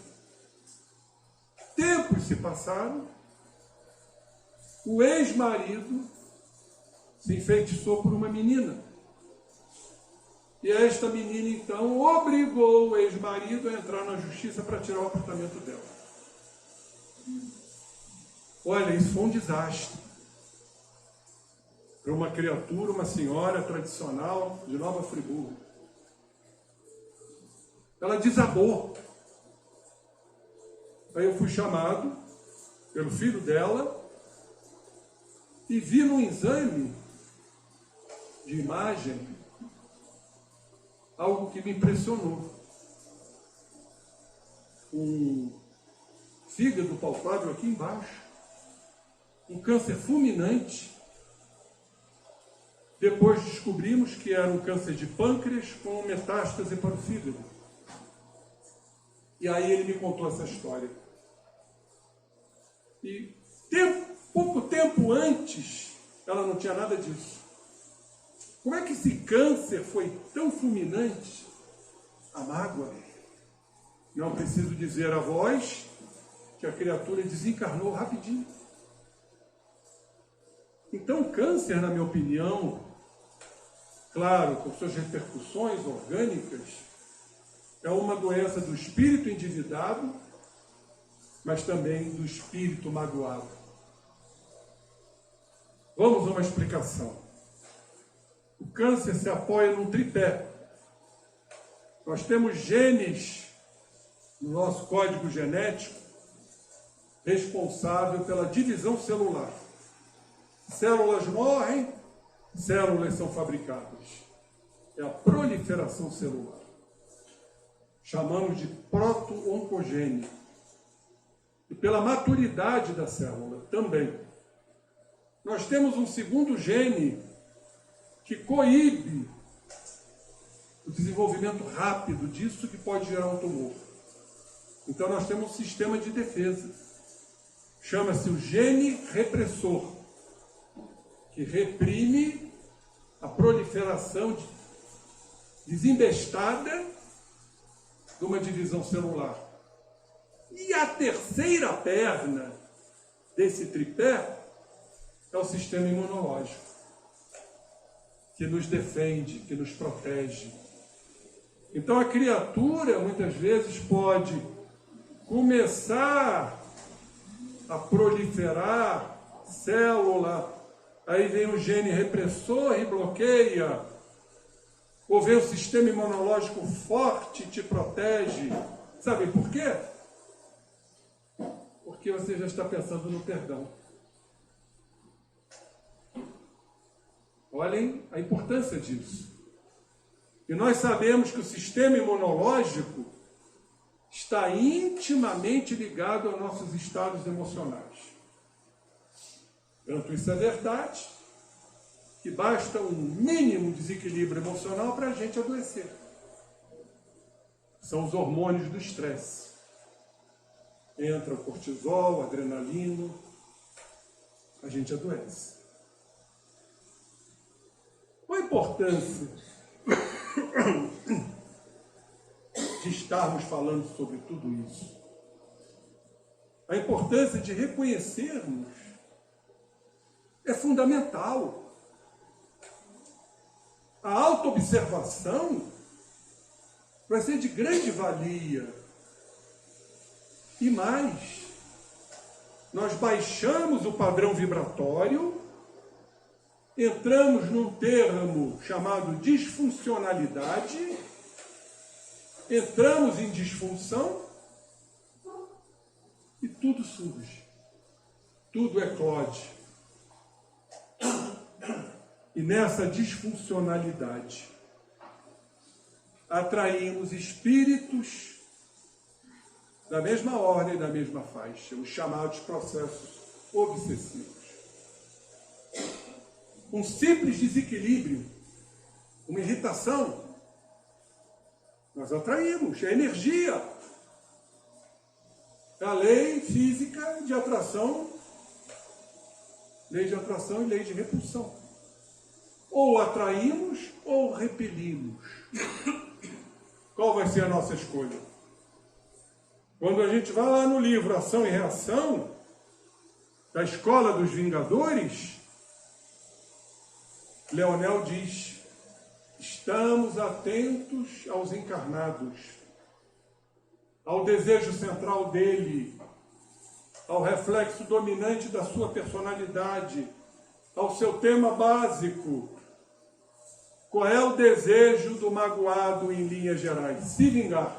Tempos se passaram, o ex-marido se enfeitiçou por uma menina. E esta menina, então, obrigou o ex-marido a entrar na justiça para tirar o apartamento dela. Olha, isso foi um desastre. Para uma criatura, uma senhora tradicional de Nova Friburgo. Ela desabou. Aí eu fui chamado pelo filho dela e vi no exame de imagem algo que me impressionou. Um fígado palpável aqui embaixo, um câncer fulminante. Depois descobrimos que era um câncer de pâncreas com metástase para o fígado. E aí ele me contou essa história. E pouco tempo antes, ela não tinha nada disso. Como é que esse câncer foi tão fulminante? A mágoa. Não preciso dizer a vós que a criatura desencarnou rapidinho. Então o câncer, na minha opinião, claro, com suas repercussões orgânicas, é uma doença do espírito endividado, mas também do espírito magoado. Vamos a uma explicação. O câncer se apoia num tripé. Nós temos genes no nosso código genético responsável pela divisão celular. Células morrem, células são fabricadas. É a proliferação celular. Chamamos de proto-oncogênio. E pela maturidade da célula também. Nós temos um segundo gene que coíbe o desenvolvimento rápido disso que pode gerar um tumor. Então nós temos um sistema de defesa. Chama-se o gene repressor, que reprime a proliferação desembestada de uma divisão celular. E a terceira perna desse tripé é o sistema imunológico, que nos defende, que nos protege. Então a criatura muitas vezes pode começar a proliferar célula, aí vem o gene repressor e bloqueia, ou vem o sistema imunológico forte e te protege. Sabe por quê? Porque você já está pensando no perdão. Olhem a importância disso. E nós sabemos que o sistema imunológico está intimamente ligado aos nossos estados emocionais. Tanto isso é verdade, que basta um mínimo desequilíbrio emocional para a gente adoecer. São os hormônios do estresse. Entra o cortisol, a adrenalina, a gente adoece. Qual a importância de estarmos falando sobre tudo isso? A importância de reconhecermos é fundamental. A autoobservação vai ser de grande valia. E mais, nós baixamos o padrão vibratório, entramos num termo chamado disfuncionalidade, entramos em disfunção tudo surge, tudo eclode. E nessa disfuncionalidade, atraímos espíritos da mesma ordem, da mesma faixa, os chamados processos obsessivos. Um simples desequilíbrio, uma irritação, nós atraímos, é energia. É a lei física de atração, lei de atração e lei de repulsão. Ou atraímos ou repelimos. Qual vai ser a nossa escolha? Quando a gente vai lá no livro Ação e Reação, da Escola dos Vingadores, Leonel diz: estamos atentos aos encarnados, ao desejo central dele, ao reflexo dominante da sua personalidade, ao seu tema básico. Qual é o desejo do magoado em linhas gerais? Se vingar.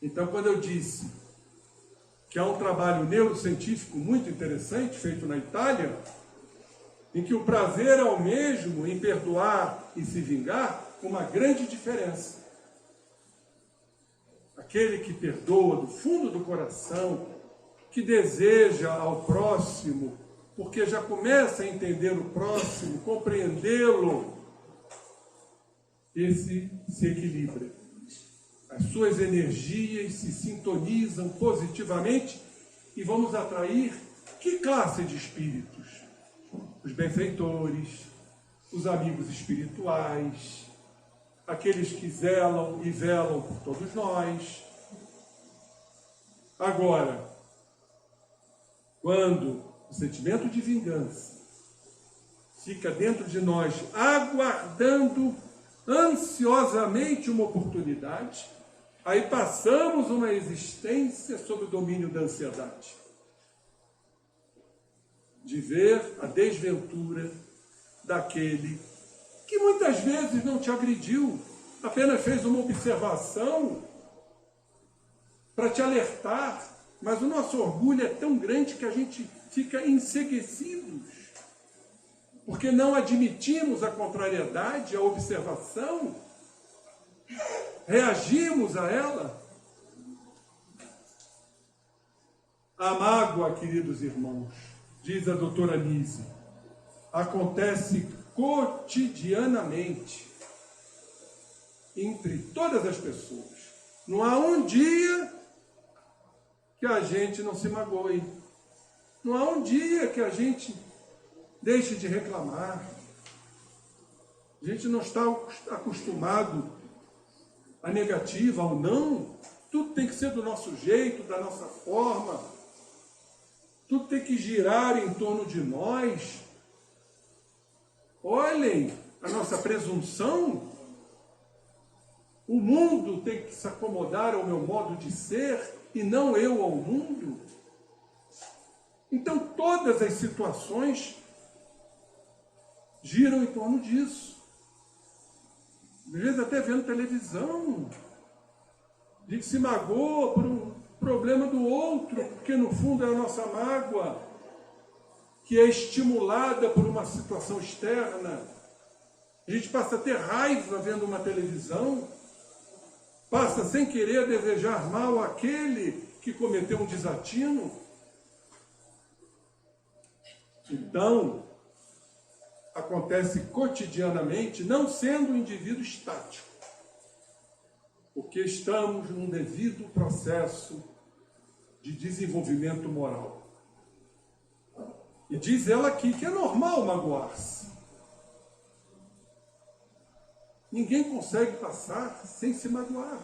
Então, quando eu disse que há um trabalho neurocientífico muito interessante feito na Itália, em que o prazer é o mesmo em perdoar e se vingar, uma grande diferença. Aquele que perdoa do fundo do coração, que deseja ao próximo, porque já começa a entender o próximo, compreendê-lo, esse se equilibra. As suas energias se sintonizam positivamente e vamos atrair que classe de espíritos? Os benfeitores, os amigos espirituais, aqueles que zelam e velam por todos nós. Agora, quando o sentimento de vingança fica dentro de nós, aguardando ansiosamente uma oportunidade, aí passamos uma existência sob o domínio da ansiedade. De ver a desventura daquele que muitas vezes não te agrediu, apenas fez uma observação para te alertar, mas o nosso orgulho é tão grande que a gente fica enceguecidos, porque não admitimos a contrariedade, a observação, reagimos a ela. A mágoa, queridos irmãos, diz a doutora Nise, acontece cotidianamente entre todas as pessoas. Não há um dia que a gente não se magoe. Não há um dia que a gente deixe de reclamar. A gente não está acostumado à negativa, ao não. Tudo tem que ser do nosso jeito, da nossa forma. Tudo tem que girar em torno de nós. Olhem a nossa presunção. O mundo tem que se acomodar ao meu modo de ser e não eu ao mundo. Então todas as situações giram em torno disso. Às vezes até vendo televisão. A gente se magoa por um problema do outro, porque no fundo é a nossa mágoa, que é estimulada por uma situação externa. A gente passa a ter raiva vendo uma televisão, passa sem querer a desejar mal àquele que cometeu um desatino. Então, acontece cotidianamente, não sendo um indivíduo estático, porque estamos num devido processo de desenvolvimento moral. E diz ela aqui que é normal magoar-se. Ninguém consegue passar sem se magoar.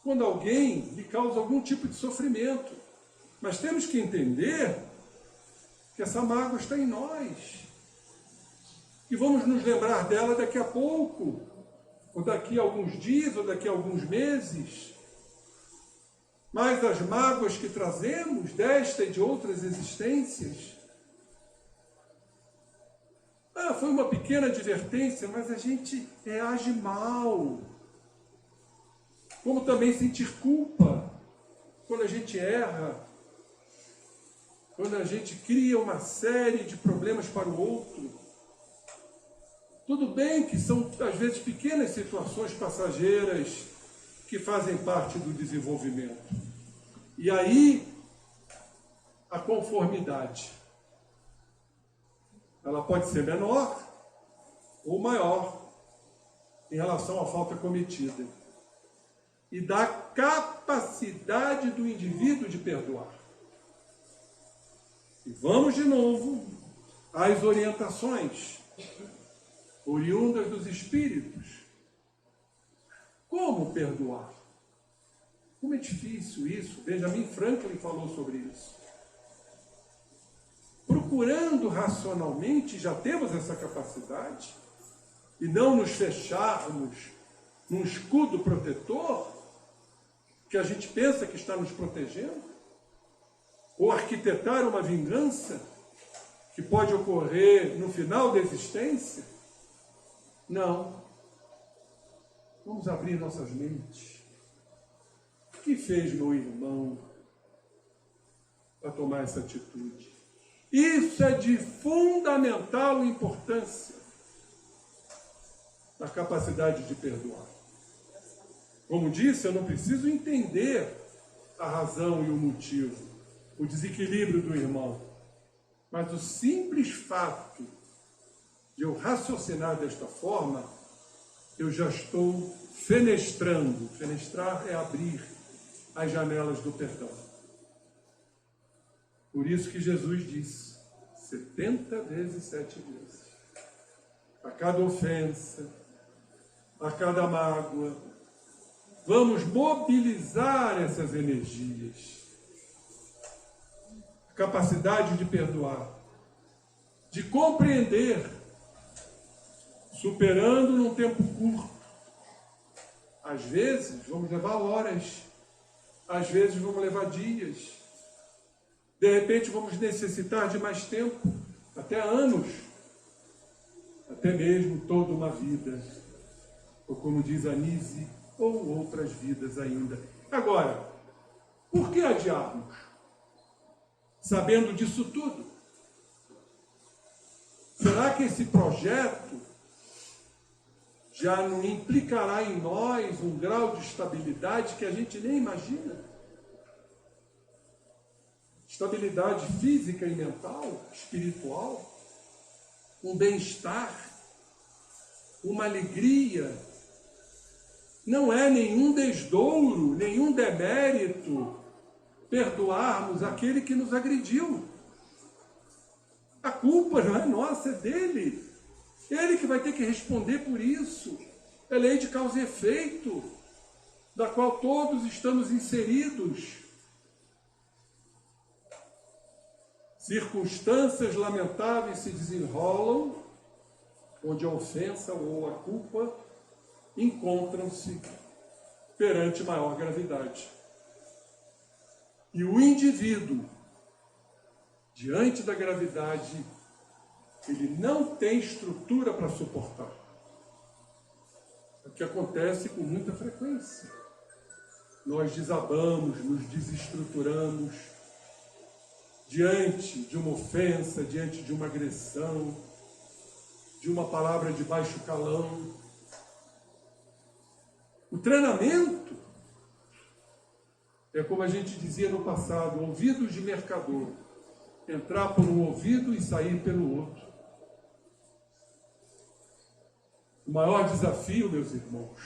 Quando alguém lhe causa algum tipo de sofrimento. Mas temos que entender que essa mágoa está em nós. E vamos nos lembrar dela daqui a pouco, ou daqui a alguns dias, ou daqui a alguns meses. Mas as mágoas que trazemos desta e de outras existências, foi uma pequena advertência, mas a gente reage mal. como também sentir culpa quando a gente erra, quando a gente cria uma série de problemas para o outro. Tudo bem que são, às vezes, pequenas situações passageiras que fazem parte do desenvolvimento. E aí, a conformidade. Ela pode ser menor ou maior em relação à falta cometida. E da capacidade do indivíduo de perdoar. E vamos de novo às orientações oriundas dos Espíritos. Como perdoar? Como é difícil isso. Benjamin Franklin falou sobre isso. Procurando racionalmente, já temos essa capacidade, e não nos fecharmos num escudo protetor, que a gente pensa que está nos protegendo, ou arquitetar uma vingança que pode ocorrer no final da existência. Não. Vamos abrir nossas mentes. O que fez meu irmão para tomar essa atitude? Isso é de fundamental importância na capacidade de perdoar. Como disse, eu não preciso entender a razão e o motivo, o desequilíbrio do irmão. Mas o simples fato de eu raciocinar desta forma, eu já estou fenestrando. Fenestrar é abrir as janelas do perdão. Por isso que Jesus disse, 70 vezes 7 vezes. A cada ofensa, a cada mágoa, vamos mobilizar essas energias. A capacidade de perdoar, de compreender, superando num tempo curto. Às vezes vamos levar horas, às vezes vamos levar dias, de repente vamos necessitar de mais tempo, até anos, até mesmo toda uma vida, ou como diz Anise, ou outras vidas ainda. Agora, por que adiarmos? Sabendo disso tudo, será que esse projeto já não implicará em nós um grau de estabilidade que a gente nem imagina? Estabilidade física e mental, espiritual, um bem-estar, uma alegria. Não é nenhum desdouro, nenhum demérito perdoarmos aquele que nos agrediu. A culpa não é nossa, é dele. Ele que vai ter que responder por isso. É lei de causa e efeito, da qual todos estamos inseridos. Circunstâncias lamentáveis se desenrolam, onde a ofensa ou a culpa encontram-se perante maior gravidade. E o indivíduo, diante da gravidade, ele não tem estrutura para suportar. É o que acontece com muita frequência. Nós desabamos, nos desestruturamos diante de uma ofensa, diante de uma agressão, de uma palavra de baixo calão. O treinamento é como a gente dizia no passado, ouvidos de mercador, entrar por um ouvido e sair pelo outro. O maior desafio, meus irmãos,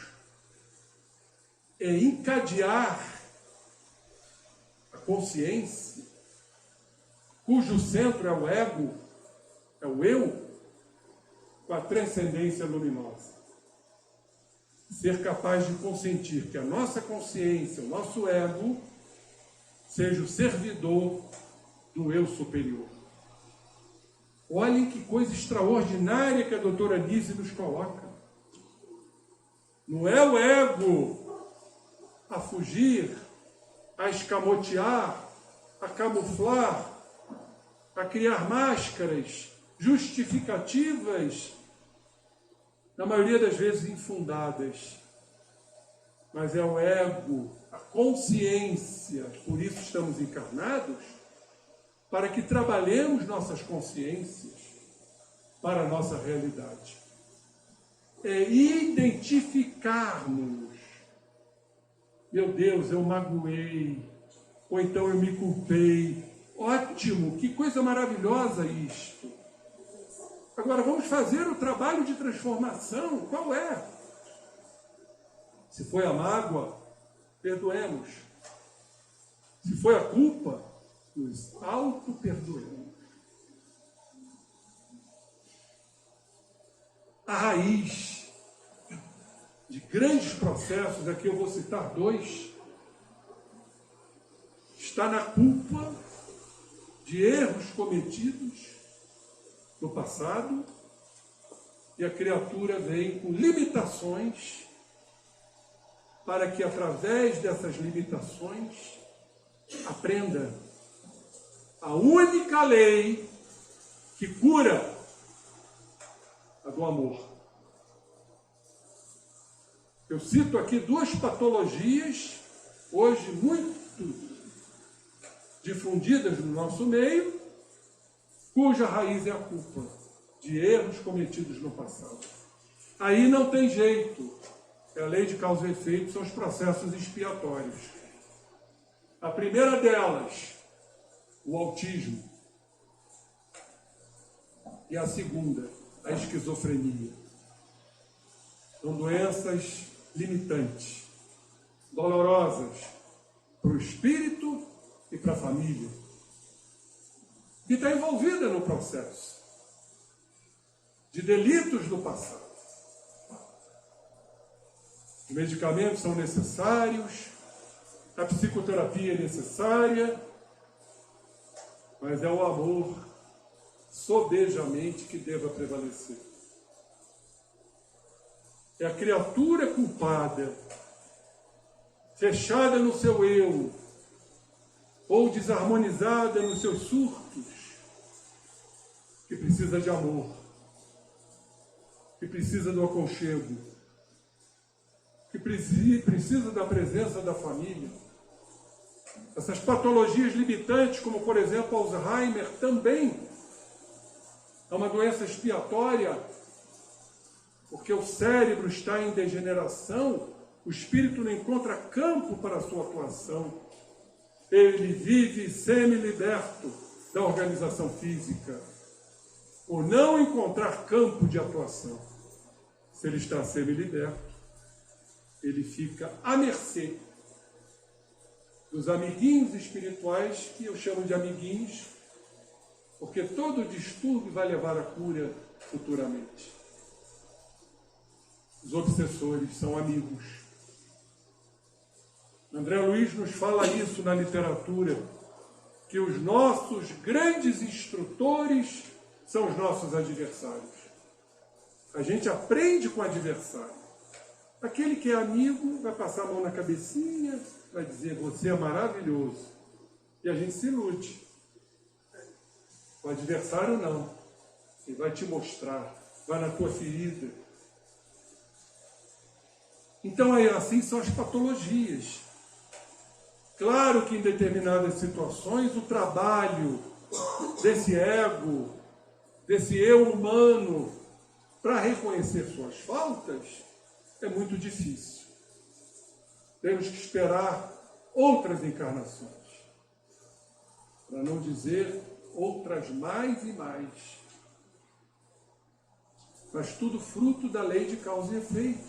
é encadear a consciência, cujo centro é o ego, é o eu, com a transcendência luminosa. Ser capaz de consentir que a nossa consciência, o nosso ego, seja o servidor do eu superior. Olhem que coisa extraordinária que a doutora Anise nos coloca. Não é o ego a fugir, a escamotear, a camuflar, a criar máscaras justificativas, na maioria das vezes infundadas. mas é o ego, a consciência, por isso estamos encarnados, para que trabalhemos nossas consciências para a nossa realidade. É identificarmos, meu Deus, eu magoei, ou então eu me culpei. Ótimo, que coisa maravilhosa isto. Agora vamos fazer o trabalho de transformação. Qual é? Se foi a mágoa, perdoemos. Se foi a culpa, nos auto-perdoemos. A raiz de grandes processos, aqui eu vou citar dois, está na culpa de erros cometidos no passado, e a criatura vem com limitações para que, através dessas limitações, aprenda a única lei que cura, a do amor. Eu cito aqui duas patologias, hoje muito difundidas no nosso meio, cuja raiz é a culpa de erros cometidos no passado. Aí não tem jeito. É a lei de causa e efeito, são os processos expiatórios. A primeira delas, o autismo. E a segunda, a esquizofrenia. São doenças limitantes, dolorosas para o espírito e para a família, que está envolvida no processo de delitos do passado. Os medicamentos são necessários, a psicoterapia é necessária, mas é o amor sobejamente que deva prevalecer. É a criatura culpada, fechada no seu eu, ou desarmonizada nos seus surtos, que precisa de amor, que precisa do aconchego, que precisa da presença da família. Essas patologias limitantes, como por exemplo Alzheimer, também é uma doença expiatória, porque o cérebro está em degeneração, o espírito não encontra campo para a sua atuação. Ele vive semi-liberto da organização física, por não encontrar campo de atuação. Se ele está semi-liberto, ele fica à mercê dos amiguinhos espirituais, que eu chamo de amiguinhos, porque todo distúrbio vai levar à cura futuramente. Os obsessores são amigos. André Luiz nos fala isso na literatura, que os nossos grandes instrutores são os nossos adversários. A gente aprende com o adversário. Aquele que é amigo vai passar a mão na cabecinha, vai dizer, você é maravilhoso. E a gente se ilude. O adversário não. Ele vai te mostrar, vai na tua ferida. Então, assim são as patologias. Claro que em determinadas situações o trabalho desse ego, desse eu humano, para reconhecer suas faltas, é muito difícil. Temos que esperar outras encarnações, para não dizer outras mais e mais. Mas tudo fruto da lei de causa e efeito.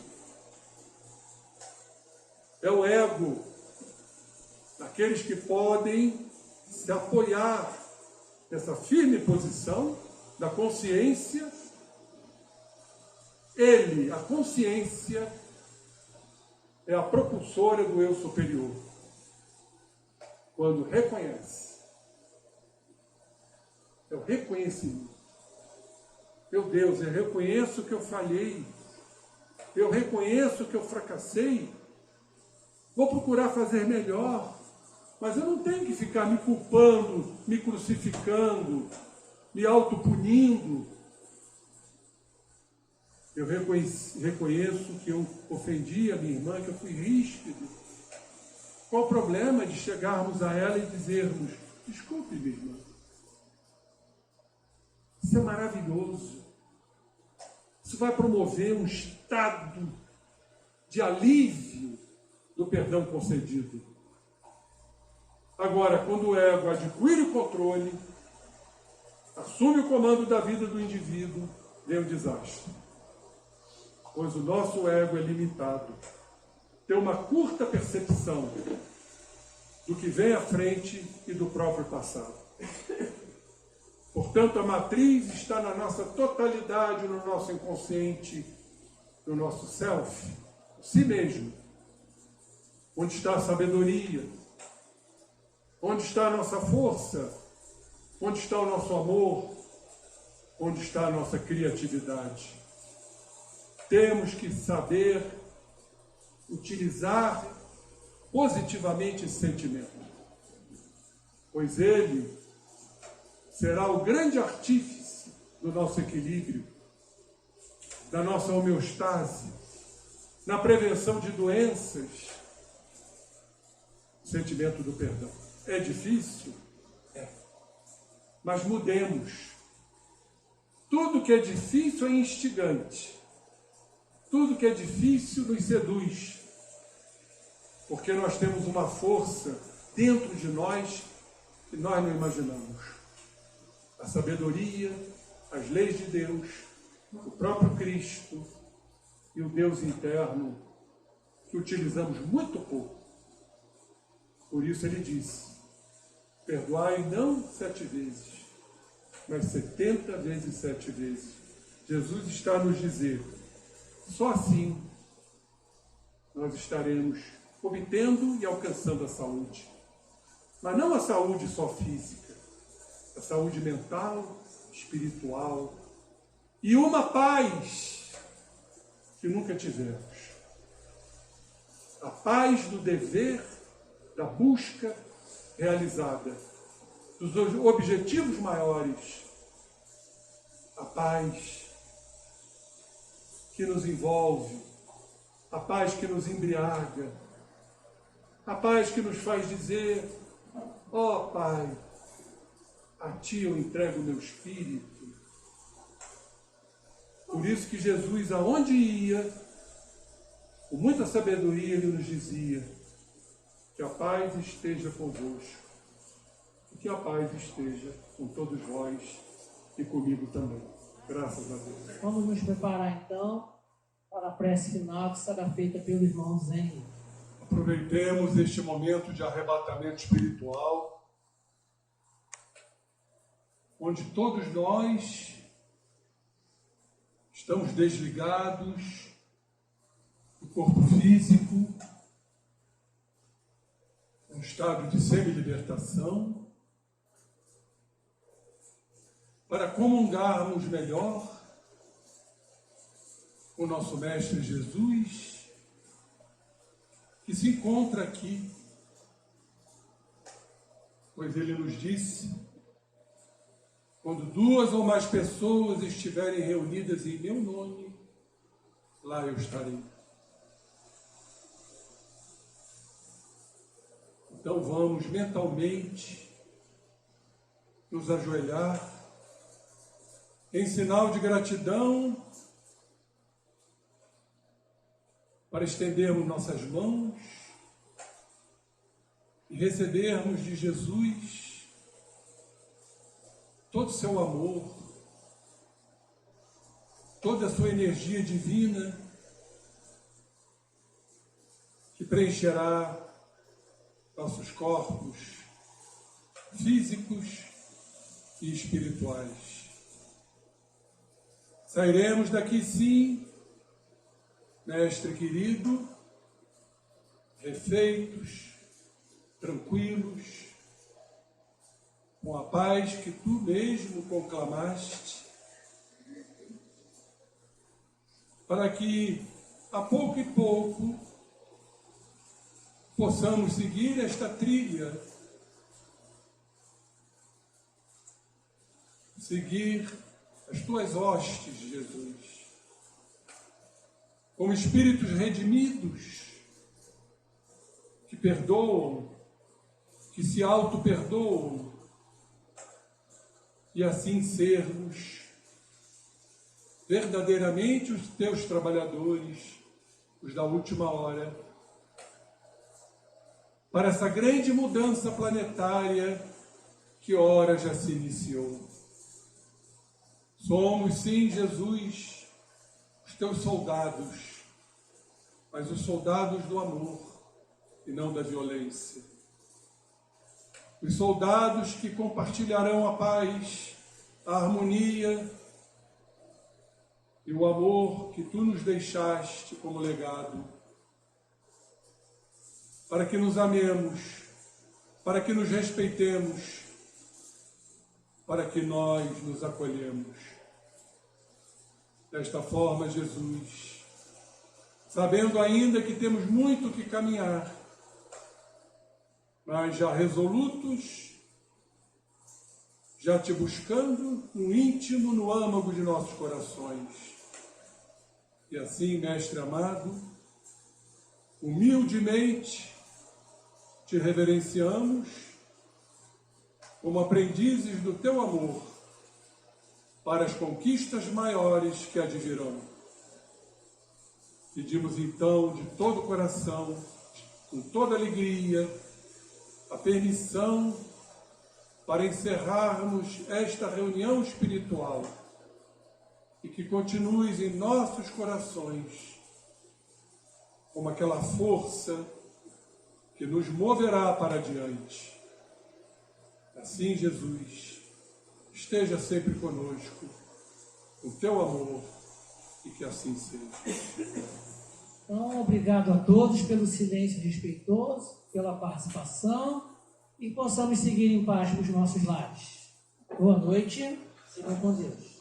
É o ego, daqueles que podem se apoiar nessa firme posição da consciência. Ele, a consciência, é a propulsora do eu superior. Quando reconhece. É o reconhecimento. Meu Deus, eu reconheço que eu falhei. Eu reconheço que eu fracassei. Vou procurar fazer melhor. Mas eu não tenho que ficar me culpando, me crucificando, me autopunindo. Eu reconheço que eu ofendi a minha irmã, que eu fui ríspido. Qual o problema de chegarmos a ela e dizermos: desculpe, minha irmã? Isso é maravilhoso. Isso vai promover um estado de alívio do perdão concedido. Agora, quando o ego adquire o controle, assume o comando da vida do indivíduo, vem o desastre. Pois o nosso ego é limitado. Tem uma curta percepção do que vem à frente e do próprio passado. Portanto, a matriz está na nossa totalidade, no nosso inconsciente, no nosso self, si mesmo. Onde está a sabedoria? Onde está a nossa força? Onde está o nosso amor? Onde está a nossa criatividade? Temos que saber utilizar positivamente esse sentimento, pois ele será o grande artífice do nosso equilíbrio, da nossa homeostase, na prevenção de doenças. O sentimento do perdão é difícil? É. Mas mudemos. Tudo que é difícil é instigante. Tudo que é difícil nos seduz. Porque nós temos uma força dentro de nós que nós não imaginamos. A sabedoria, as leis de Deus, o próprio Cristo e o Deus interno, que utilizamos muito pouco. Por isso ele disse: perdoai não 7 vezes, mas 70 vezes 7 vezes. Jesus está a nos dizer: só assim nós estaremos obtendo e alcançando a saúde. Mas não a saúde só física, a saúde mental, espiritual e uma paz que nunca tivemos. A paz do dever, da busca realizada, dos objetivos maiores. A paz que nos envolve, a paz que nos embriaga, a paz que nos faz dizer: ó Pai, a Ti eu entrego o meu espírito. Por isso que Jesus, aonde ia, com muita sabedoria, ele nos dizia: que a paz esteja convosco, e que a paz esteja com todos vós e comigo também. Graças a Deus. Vamos nos preparar então para a prece final que será feita pelo irmão Zen. Aproveitemos este momento de arrebatamento espiritual, onde todos nós estamos desligados do corpo físico, um estado de semi-libertação, para comungarmos melhor com o nosso Mestre Jesus, que se encontra aqui, pois ele nos disse: quando 2 ou mais pessoas estiverem reunidas em meu nome, lá eu estarei. Então vamos mentalmente nos ajoelhar em sinal de gratidão, para estendermos nossas mãos e recebermos de Jesus todo o seu amor, toda a sua energia divina, que preencherá nossos corpos físicos e espirituais. Sairemos daqui sim, Mestre querido, refeitos, tranquilos, com a paz que tu mesmo conclamaste, para que, a pouco e pouco, possamos seguir esta trilha, seguir as tuas hostes, Jesus, como espíritos redimidos, que perdoam, que se auto-perdoam, e assim sermos verdadeiramente os teus trabalhadores, os da última hora, para essa grande mudança planetária que ora já se iniciou. Somos, sim, Jesus, os teus soldados, mas os soldados do amor e não da violência. Os soldados que compartilharão a paz, a harmonia e o amor que tu nos deixaste como legado, para que nos amemos, para que nos respeitemos, para que nós nos acolhemos. Desta forma, Jesus, sabendo ainda que temos muito que caminhar, mas já resolutos, já te buscando no íntimo, no âmago de nossos corações. E assim, Mestre amado, humildemente te reverenciamos como aprendizes do teu amor para as conquistas maiores que advirão. Pedimos então de todo o coração, com toda alegria, a permissão para encerrarmos esta reunião espiritual e que continues em nossos corações como aquela força que nos moverá para adiante. Assim, Jesus, esteja sempre conosco, com teu amor, e que assim seja. Então, obrigado a todos pelo silêncio respeitoso, pela participação, e possamos seguir em paz para os nossos lares. Boa noite, sigam com Deus.